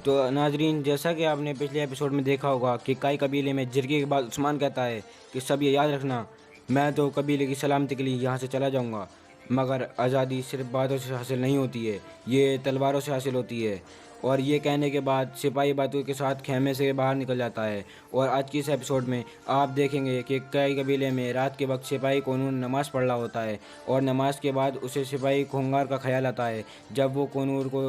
तो नाजरीन, जैसा कि आपने पिछले एपिसोड में देखा होगा कि कई कबीले में जिरगे के बाद उस्मान कहता है कि सब ये याद रखना, मैं तो कबीले की सलामती के लिए यहाँ से चला जाऊँगा, मगर आज़ादी सिर्फ बातों से हासिल नहीं होती है, ये तलवारों से हासिल होती है। और ये कहने के बाद सिपाही बातों के साथ खेमे से बाहर निकल जाता है। और आज की इस एपिसोड में आप देखेंगे कि कई कबीले में रात के वक्त सिपाही कोनूर नमाज़ पढ़ रहा होता है और नमाज के बाद उसे सिपाही खूंगार का ख्याल आता है। जब वो कोनूर को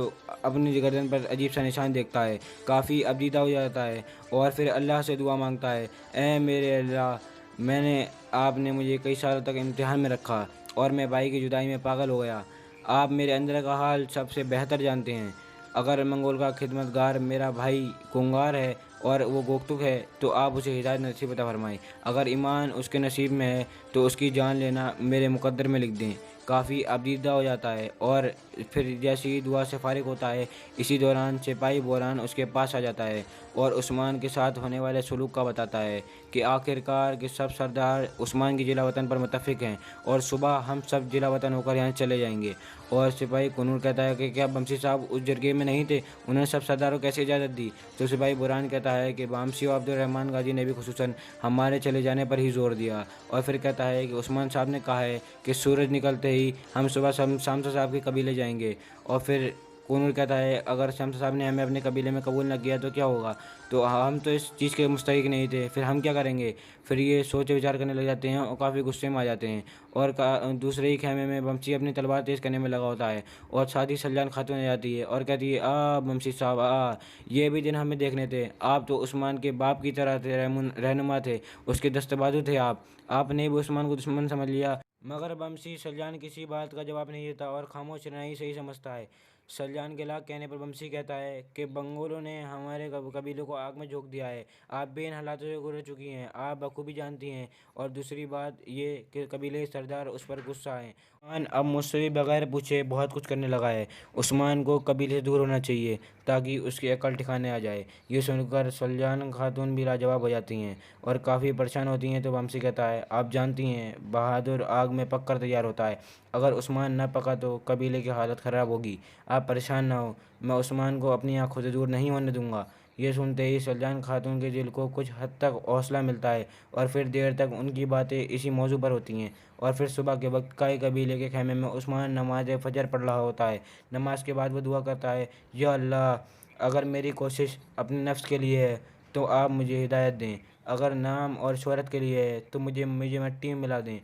अपनी गर्दन पर अजीब सा निशान देखता है, काफ़ी अबदीदा हो जाता है और फिर अल्लाह से दुआ मांगता है, ऐ मेरे अल्लाह, मैंने आपने मुझे कई सालों तक इम्तिहान में रखा और मैं भाई की जुदाई में पागल हो गया। आप मेरे अंदर का हाल सबसे बेहतर जानते हैं। अगर मंगोल का खिदमतगार मेरा भाई कुंगार है और वो गोकतुक है तो आप उसे हिदायत नसीब अता फरमाएं। अगर ईमान उसके नसीब में है तो उसकी जान लेना मेरे मुकद्दर में लिख दें। काफ़ी अबदीदा हो जाता है और फिर जैसे ही दुआ से फारिग होता है, इसी दौरान सिपाही बोरान उसके पास आ जाता है और उस्मान के साथ होने वाले सलूक का बताता है कि आखिरकार कि सब सरदार उस्मान की जिला वतन पर मुतफिक हैं और सुबह हम सब जिला वतन होकर यहाँ चले जाएंगे। और सिपाही कुनूर कहता है कि क्या बमसी साहब उस जरगे में नहीं थे, उन्होंने सब सरदारों को कैसे इजाज़त दी? तो सिपाही बुरहान कहता है कि बमसी और अब्दुर्रहमान गाजी ने भी खुसूसन हमारे चले जाने पर ही जोर दिया। और फिर कहता है कि उस्मान साहब ने कहा है कि सूरज निकलते ही हम सुबह शामसा साहब के कबीले जाएंगे। और फिर कूनूर कहता है अगर शमस साहब ने हमें अपने कबीले में कबूल न किया तो क्या होगा? तो हम तो इस चीज़ के मुस्तहिक नहीं थे, फिर हम क्या करेंगे? फिर ये सोच विचार करने लग जाते हैं और काफ़ी गुस्से में आ जाते हैं। और दूसरे ही खेमे में बमसी अपनी तलवार तेज़ करने में लगा होता है और साथ ही सलजान खातून आ जाती है और कहती है, बमसी साहब ये भी दिन हमें देखने थे। आप तो उस्मान के बाप की तरह थे, रहनुमा थे, उसके दस्तबाजू थे। आपने भी उस्मान को दुश्मन समझ लिया। मगर बमसी सलजान किसी बात का जवाब नहीं देता और खामोश रहना ही सही समझता है। सलजान के लाख कहने पर बमसी कहता है कि बंगोलों ने हमारे कबीलों को आग में झोंक दिया है। आप बेन हालातों से गुजर चुकी हैं, आप बखूबी जानती हैं। और दूसरी बात ये कि कबीले के सरदार उस पर गुस्सा हैं। उस्मान अब मुझसे भी बगैर पूछे बहुत कुछ करने लगा है। उस्मान को कबीले से दूर होना चाहिए ताकि उसकी अकल ठिकाने आ जाए। ये सुनकर सलजान खातून भी लाजवाब हो जाती हैं और काफ़ी परेशान होती हैं। तो बमसी कहता है, आप जानती हैं बहादुर आग में पककर तैयार होता है, अगर उस्मान न पका तो कबीले की हालत ख़राब होगी। आप परेशान ना हो, मैं उस्मान को अपनी आंखों से दूर नहीं होने दूंगा। ये सुनते ही सलजान खातून के दिल को कुछ हद तक हौसला मिलता है और फिर देर तक उनकी बातें इसी मौजू पर होती हैं। और फिर सुबह के वक्त कई कबीले के खेमे में उस्मान नमाज फजर पढ़ रहा होता है। नमाज के बाद वो दुआ करता है, या अल्लाह, अगर मेरी कोशिश अपने नफ्स के लिए है तो आप मुझे हिदायत दें, अगर नाम और शोहरत के लिए है तो मुझे मुझे मिट्टी में मिला दें।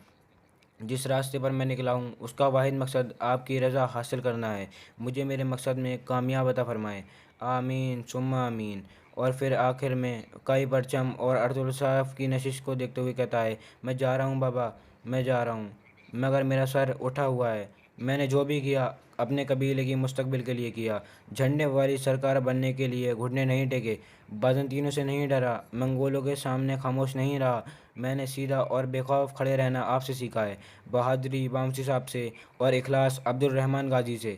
जिस रास्ते पर मैं निकला हूँ उसका वाहिद मकसद आपकी रज़ा हासिल करना है। मुझे मेरे मकसद में कामयाब अता फ़रमाएँ। आमीन सुम्मा आमीन। और फिर आखिर में कई परचम और अर्दुल साफ़ की नशिश को देखते हुए कहता है, मैं जा रहा हूँ बाबा, मैं जा रहा हूँ, मगर मेरा सर उठा हुआ है। मैंने जो भी किया अपने कबीले की मुस्तकबिल के लिए किया। झंडे वाली सरकार बनने के लिए घुटने नहीं टेके, बाज़ंतीनों से नहीं डरा, मंगोलों के सामने खामोश नहीं रहा। मैंने सीधा और बेखौफ खड़े रहना आपसे सीखा है, बहादुरी वामसी साहब से और इखलास अब्दुर्रहमान गाजी से।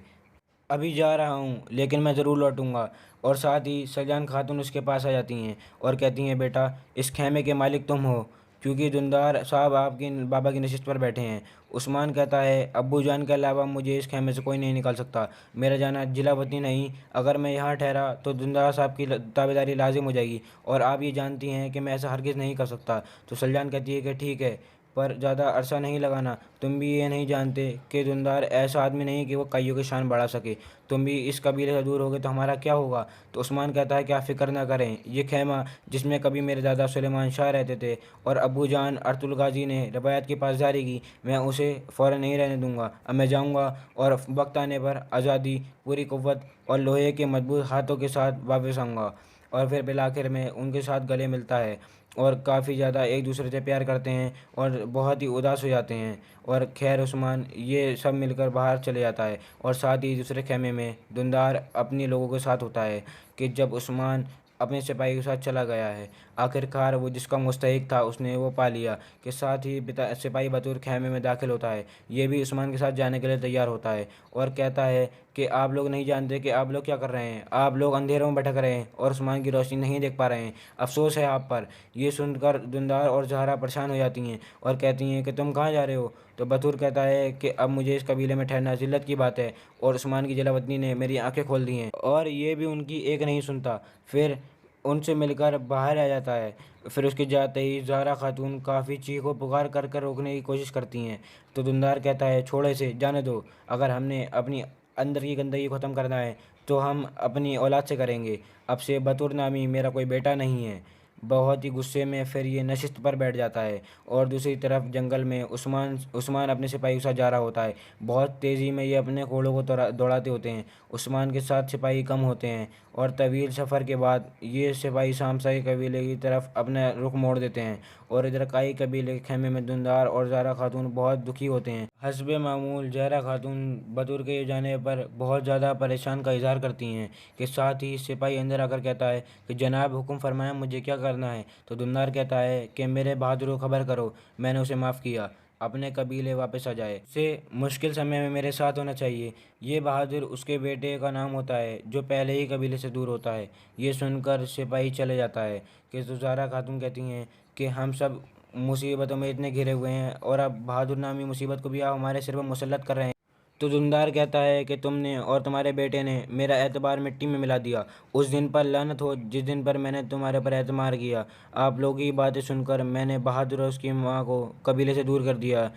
अभी जा रहा हूँ लेकिन मैं ज़रूर लौटूंगा। और साथ ही सजान खातून उसके पास आ जाती हैं और कहती हैं, बेटा इस खेमे के मालिक तुम हो क्योंकि दुंदार साहब आपकी बाबा की नशिस्त पर बैठे हैं। उस्मान कहता है, अब्बू जान के अलावा मुझे इस खेमे से कोई नहीं निकाल सकता। मेरा जाना जिलावती नहीं, अगर मैं यहाँ ठहरा तो दुंदार साहब की ताबेदारी लाजिम हो जाएगी और आप ये जानती हैं कि मैं ऐसा हरगिज़ नहीं कर सकता। तो सलजान कहती है कि ठीक है, पर ज़्यादा अरसा नहीं लगाना। तुम भी ये नहीं जानते कि दुंदार ऐसा आदमी नहीं कि वो कईयों की शान बढ़ा सके। तुम भी इस कबीले से दूर होगे तो हमारा क्या होगा? तो उस्मान कहता है कि आप फ़िक्र ना करें, ये खेमा जिसमें कभी मेरे दादा सुलेमान शाह रहते थे और अब्बू जान अर्तुल गाजी ने रवायत की पासदारी की, मैं उसे फ़ौरन नहीं रहने दूंगा। अब मैं जाऊंगा और वक्त आने पर आज़ादी, पूरी कुव्वत और लोहे के मजबूत हाथों के साथ वापस आऊँगा। और फिर बिल आखिर में उनके साथ गले मिलता है और काफ़ी ज़्यादा एक दूसरे से प्यार करते हैं और बहुत ही उदास हो जाते हैं। और खैर उस्मान ये सब मिलकर बाहर चले जाता है और साथ ही दूसरे खेमे में दुंदार अपने लोगों के साथ होता है कि जब उस्मान अपने सिपाही के साथ चला गया है, आखिरकार वो जिसका मुस्तहिक था उसने वो पा लिया। कि साथ ही सिपाही बतौर खेमे में दाखिल होता है, ये भी उस्मान के साथ जाने के लिए तैयार होता है और कहता है कि आप लोग नहीं जानते कि आप लोग क्या कर रहे हैं, आप लोग अंधेरों में भटक रहे हैं और आसमान की रोशनी नहीं देख पा रहे हैं, अफसोस है आप पर। ये सुनकर दुंदार और ज़हरा परेशान हो जाती हैं और कहती हैं कि तुम कहाँ जा रहे हो। तो बतूर कहता है कि अब मुझे इस कबीले में ठहरना ज़िल्लत की बात है और उस्मान की जलावतनी ने मेरी आंखें खोल दी हैं। और ये भी उनकी एक नहीं सुनता, फिर उनसे मिलकर बाहर आ जाता है। फिर उसके जाते ही ज़ारा खातून काफ़ी चीखो पुकार कर कर रोकने की कोशिश करती हैं। तो दुंदार कहता है छोड़ो इसे, जाने दो। अगर हमने अपनी अंदर की गंदगी ख़त्म करना है तो हम अपनी औलाद से करेंगे। अब से बतूर नामी मेरा कोई बेटा नहीं है। बहुत ही गुस्से में फिर ये नशिस्त पर बैठ जाता है। और दूसरी तरफ जंगल में उस्मान उस्मान अपने सिपाही के साथ जा रहा होता है। बहुत तेज़ी में ये अपने घोड़ों को दौड़ाते होते हैं। उस्मान के साथ सिपाही कम होते हैं और तवील सफ़र के बाद ये सिपाही शामसाई कबीले की तरफ अपना रुख मोड़ देते हैं। और इधर काई कबीले के खेमे में दुंदार और ज़ारा खातून बहुत दुखी होते हैं। हस्बे मामूल ज़ारा खातून बतूर के जाने पर बहुत ज़्यादा परेशान का इजहार करती हैं। कि साथ ही सिपाही अंदर आकर कहता है कि जनाब हुक्म फरमाएं, मुझे क्या करना है। तो दुंदार कहता है कि मेरे बहादुर को खबर करो, मैंने उसे माफ़ किया, अपने कबीले वापस आ जाए, उसे मुश्किल समय में मेरे साथ होना चाहिए। ये बहादुर उसके बेटे का नाम होता है जो पहले ही कबीले से दूर होता है। ये सुनकर सिपाही चले जाता है। कि ज़ारा खातून कहती हैं कि हम सब मुसीबतों में इतने घिरे हुए हैं और अब बहादुर नामी मुसीबत को भी आप हमारे सिर पर मुसल्लत कर रहे हैं। तो दुंदार कहता है कि तुमने और तुम्हारे बेटे ने मेरा एतबार मिट्टी में मिला दिया। उस दिन पर लानत हो जिस दिन पर मैंने तुम्हारे पर एतबार किया। आप लोगों की बातें सुनकर मैंने बहादुर और उसकी माँ को कबीले से दूर कर दिया।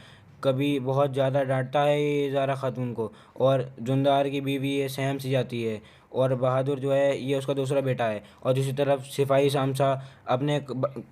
कभी बहुत ज़्यादा डांटता है ये ज़ारा खातून को। और दुंदार की बीवी ये सहम सी जाती है। और बहादुर जो है ये उसका दूसरा बेटा है। और दूसरी तरफ सिपाही शामसा अपने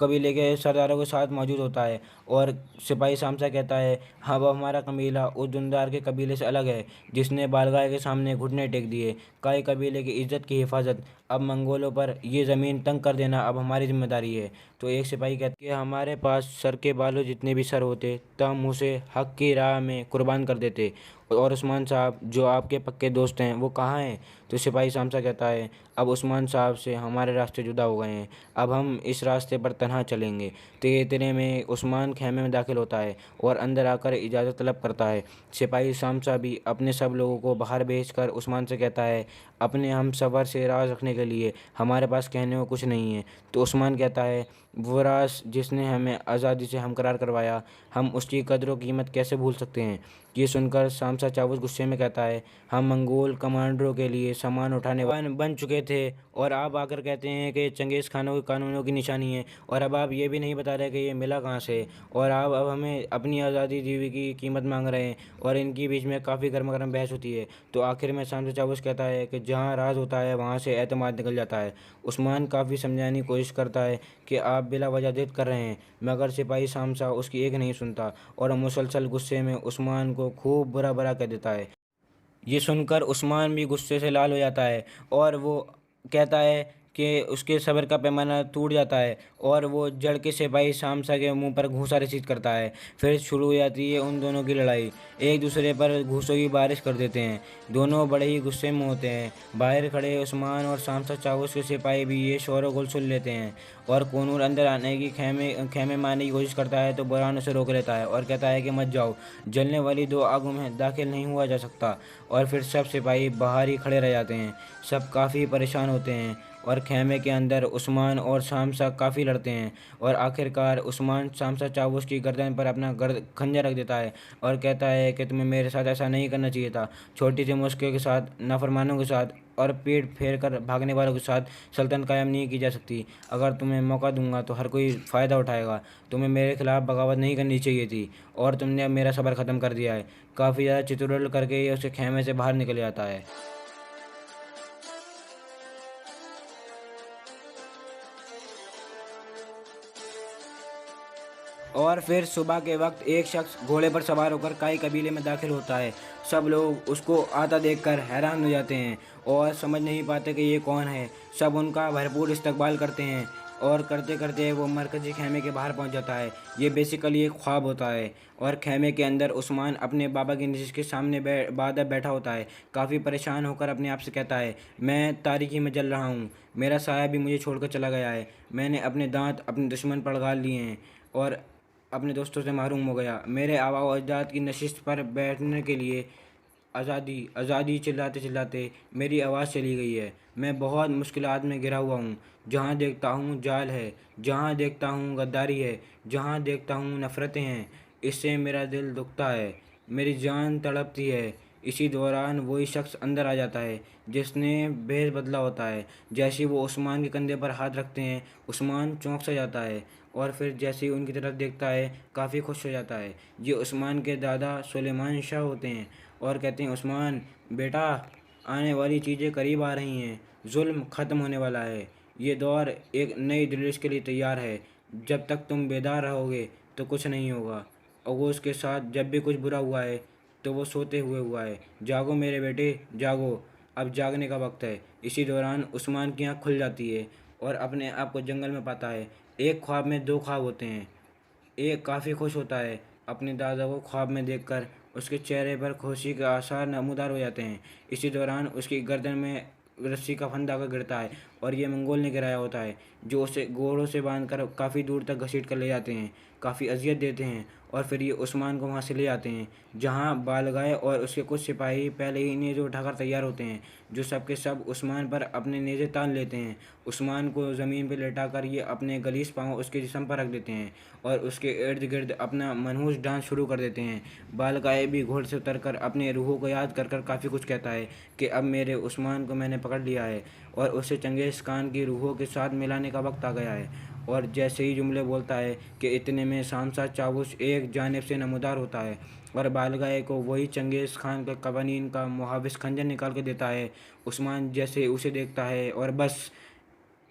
कबीले के सरदारों के साथ मौजूद होता है। और सिपाही शामसा कहता है हाँ, अब हमारा कबीला उस दुंदार के कबीले से अलग है जिसने बालगाय के सामने घुटने टेक दिए। काई कबीले की इज्जत की हिफाजत, अब मंगोलों पर ये ज़मीन तंग कर देना अब हमारी जिम्मेदारी है। तो एक सिपाही कहता है कि हमारे पास सर के बालों जितने भी सर होते तो हम उसे हक की राह में कुर्बान कर देते। और उस्मान साहब जो आपके पक्के दोस्त हैं वो कहाँ हैं। तो सिपाही शामसा कहता है अब उस्मान साहब से हमारे रास्ते जुदा हो गए हैं, अब हम इस रास्ते पर तन्हा चलेंगे। तो इतने में उस्मान खेमे में दाखिल होता है और अंदर आकर इजाज़त तलब करता है। सिपाही शामसा भी अपने सब लोगों को बाहर भेजकर उस्मान से कहता है अपने हम सफ़र से राज रखने के लिए हमारे पास कहने को कुछ नहीं है। तो उस्मान कहता है वो राज जिसने हमें आज़ादी से हमकरार करवाया, हम उसकी कदर व कीमत कैसे भूल सकते हैं। ये सुनकर शामसा चावुस गुस्से में कहता है हम मंगोल कमांडरों के लिए सामान उठाने वाले बन चुके थे और आप आकर कहते हैं कि चंगेज़ खानों के कानूनों की निशानी है। और अब आप ये भी नहीं बता रहे कि ये मिला कहाँ से। और आप अब हमें अपनी आज़ादी जीवी की कीमत मांग रहे हैं। और इनकी बीच में काफ़ी गर्मा गर्म बहस होती है। तो आखिर में शामसा चावुस कहता है कि जहाँ राज होता है वहाँ से एतमाद निकल जाता है। उस्मान काफ़ी समझाने की कोशिश करता है कि आप बिला वजह जिद कर रहे हैं, मगर सिपाही शामसा उसकी एक नहीं सुनता और मुसलसल गुस्से में उस्मान को खूब बुरा भला कह देता है। ये सुनकर उस्मान भी गुस्से से लाल हो जाता है और वो कहता है कि उसके सब्र का पैमाना टूट जाता है और वो जड़ के सिपाही शामसा के मुंह पर घूंसा रसीद करता है। फिर शुरू हो जाती है उन दोनों की लड़ाई। एक दूसरे पर घूंसों की बारिश कर देते हैं। दोनों बड़े ही गुस्से में होते हैं। बाहर खड़े उस्मान और शामसा चावुस के सिपाही भी ये शोर गुल सुन लेते हैं। और कोनूर अंदर आने की खेमे खेमे मारने की कोशिश करता है तो बुरहान उसे रोक लेता है और कहता है कि मत जाओ, जलने वाली दो आगों में दाखिल नहीं हुआ जा सकता। और फिर सब सिपाही बाहर ही खड़े रह जाते हैं। सब काफ़ी परेशान होते हैं और खेमे के अंदर उस्मान और शामसा काफ़ी लड़ते हैं। और आखिरकार उस्मान शामसा चावुस की गर्दन पर अपना खंजर रख देता है और कहता है कि तुम्हें मेरे साथ ऐसा नहीं करना चाहिए था। छोटी सी मुश्किल के साथ, नाफरमानों के साथ और पीठ फेर कर भागने वालों के साथ सल्तनत कायम नहीं की जा सकती। अगर तुम्हें मौका दूंगा तो हर कोई फ़ायदा उठाएगा। तुम्हें मेरे खिलाफ़ बगावत नहीं करनी चाहिए थी और तुमने अब मेरा सब्र ख़त्म कर दिया है। काफ़ी ज़्यादा चितुरल करके ये उसे खेमे से बाहर निकल जाता है। और फिर सुबह के वक्त एक शख्स घोड़े पर सवार होकर काई कबीले में दाखिल होता है। सब लोग उसको आता देखकर हैरान हो जाते हैं और समझ नहीं पाते कि ये कौन है। सब उनका भरपूर इस्तकबाल करते हैं और करते करते वो मरकज़ी खेमे के बाहर पहुंच जाता है। ये बेसिकली एक ख्वाब होता है। और खेमे के अंदर उस्मान अपने बाबा की नशिश के सामने बादल बैठा होता है। काफ़ी परेशान होकर अपने आप से कहता है मैं तारीकी में जल रहा हूँ, मेरा साया भी मुझे छोड़कर चला गया है, मैंने अपने दांत अपने दुश्मन पर लगा लिए हैं और अपने दोस्तों से महरूम हो गया। मेरे आबा व अजदाद की नशिस्त पर बैठने के लिए आज़ादी आज़ादी चिल्लाते चिल्लाते मेरी आवाज़ चली गई है। मैं बहुत मुश्किलात में घिरा हुआ हूँ। जहाँ देखता हूँ जाल है, जहाँ देखता हूँ गद्दारी है, जहाँ देखता हूँ नफ़रतें हैं। इससे मेरा दिल दुखता है, मेरी जान तड़पती है। इसी दौरान वही शख्स अंदर आ जाता है जिसने भेष बदला होता है। जैसे ही वो उस्मान के कंधे पर हाथ रखते हैं, उस्मान चौंक सा जाता है और फिर जैसे ही उनकी तरफ देखता है काफ़ी खुश हो जाता है। ये उस्मान के दादा सुलेमान शाह होते हैं और कहते हैं, उस्मान बेटा, आने वाली चीज़ें करीब आ रही हैं, जुल्म ख़त्म होने वाला है, ये दौर एक नई दृश्य के लिए तैयार है। जब तक तुम बेदार रहोगे तो कुछ नहीं होगा। और वो उसके साथ जब भी कुछ बुरा हुआ है तो वो सोते हुए हुआ है। जागो मेरे बेटे, जागो, अब जागने का वक्त है। इसी दौरान उस्मान की आँख खुल जाती है और अपने आप को जंगल में पाता है। एक ख्वाब में दो ख्वाब होते हैं। एक काफ़ी खुश होता है अपने दादा को ख्वाब में देखकर, उसके चेहरे पर खुशी के आसार नमूदार हो जाते हैं। इसी दौरान उसकी गर्दन में रस्सी का फंदा का गिरता है और ये मंगोल ने गिराया होता है, जो उसे घोड़ों से बांधकर काफ़ी दूर तक घसीट कर ले जाते हैं, काफ़ी अजियत देते हैं और फिर ये उस्मान को वहाँ से ले आते हैं, जहाँ बालगाय और उसके कुछ सिपाही पहले ही नेज़े उठाकर तैयार होते हैं, जो सब के सब उस्मान पर अपने नेज़े तान लेते हैं। उस्मान को ज़मीन पर लेटाकर ये अपने गलीस पाँव उसके जिस्म पर रख देते हैं और उसके इर्द गिर्द अपना मनहूस डांस शुरू कर देते हैं। बालगाय भी घोड़े से उतरकर अपने रूहों को याद कर कर काफ़ी कुछ कहता है कि अब मेरे उस्मान को मैंने पकड़ लिया है और उसे चंगेज़ खान की रूहों के साथ मिलाने का वक्त आ गया है। और जैसे ही जुमले बोलता है कि इतने में शामसा चावुस एक जानिब से नमूदार होता है और बालगाय को वही चंगेज़ खान के कवानीन का मुहाविस खंजर निकाल के देता है। उस्मान जैसे उसे देखता है और बस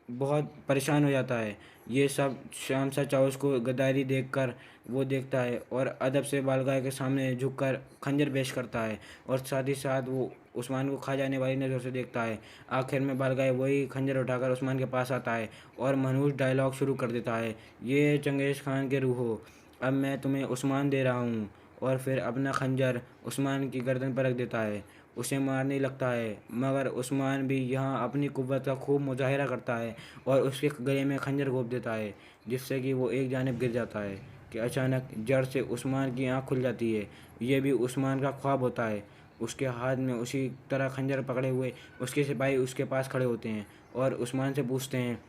बहुत परेशान हो जाता है। ये सब शहंशाह चाउस को गद्दारी देखकर वो देखता है और अदब से बालगाय के सामने झुककर खंजर पेश करता है और साथ ही साथ वो उस्मान को खा जाने वाली नज़र से देखता है। आखिर में बालगाय वही खंजर उठाकर उस्मान के पास आता है और मनहूस डायलॉग शुरू कर देता है, ये चंगेज़ खान के रूह हो, अब मैं तुम्हें उस्मान दे रहा हूँ। और फिर अपना खंजर उस्मान की गर्दन पर रख देता है, उसे मारने लगता है, मगर उस्मान भी यहाँ अपनी कुव्वत का खूब मुजाहिरा करता है और उसके गले में खंजर घोंप देता है, जिससे कि वो एक जानिब गिर जाता है कि अचानक जड़ से उस्मान की आँख खुल जाती है। ये भी उस्मान का ख्वाब होता है। उसके हाथ में उसी तरह खंजर पकड़े हुए उसके सिपाही उसके पास खड़े होते हैं और उस्मान से पूछते हैं।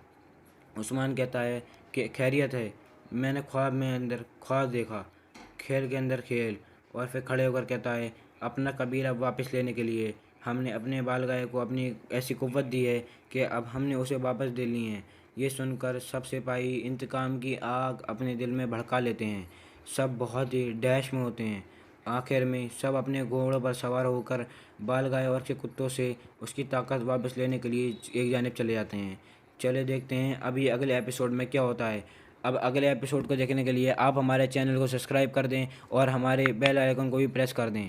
उस्मान कहता है कि खैरियत है, मैंने ख्वाब में अंदर ख्वाब देखा, खेल के अंदर खेल। और फिर खड़े होकर कहता है, अपना कबीला वापस लेने के लिए हमने अपने बालगाय को अपनी ऐसी कुव्वत दी है कि अब हमने उसे वापस दे ली है। ये सुनकर सब सिपाही इंतकाम की आग अपने दिल में भड़का लेते हैं। सब बहुत ही डैश में होते हैं। आखिर में सब अपने घोड़ों पर सवार होकर बालगाय और के कुत्तों से उसकी ताकत वापस लेने के लिए एक जानिब चले जाते हैं। चले देखते हैं अभी अगले एपिसोड में क्या होता है। अब अगले एपिसोड को देखने के लिए आप हमारे चैनल को सब्सक्राइब कर दें और हमारे बेल आइकन को भी प्रेस कर दें।